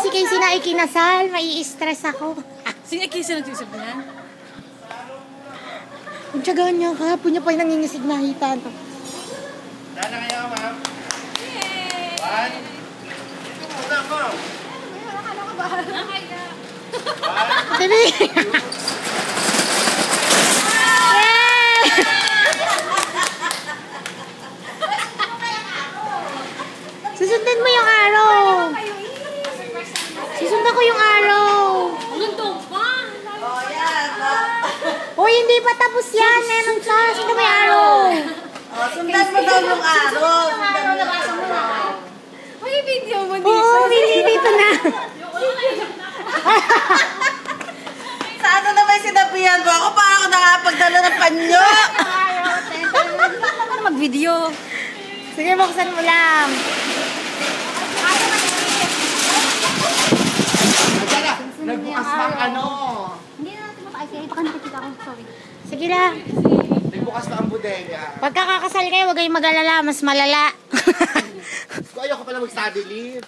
si Casey na ikinasal. Mai-stress ako. Si Casey nagsisignan yan? Ang tiyagaan niya ka. Punya pa yung nangingisig na hitan. Dala kayo, ma'am. Yay! One. Ito muna, ma'am. Nakala ka ba? Nakaya. Baby! Susundan mo yung araw. Susundan ko yung araw. Luntong pa. Oh, yan. Uy, hindi pa tapos yan. Meron pa. Sundan mo yung araw. Oh, sundan mo daw yung araw. May video mo dito. Oo, Willie, dito na. Sa ano naman sinabihan mo? Ako pa ako nakapagdala ng panyo. Mag-video. Sige, buksan mo lang. Nagbukas pang ano. Hindi na natin mataay. Kaya baka nakikita ko. Sorry. Sige lang. Nagbukas pa ang bodega. Pagka kakasal kayo, huwag kayong mag-alala. Mas malala. Ayoko pala mag-study leave.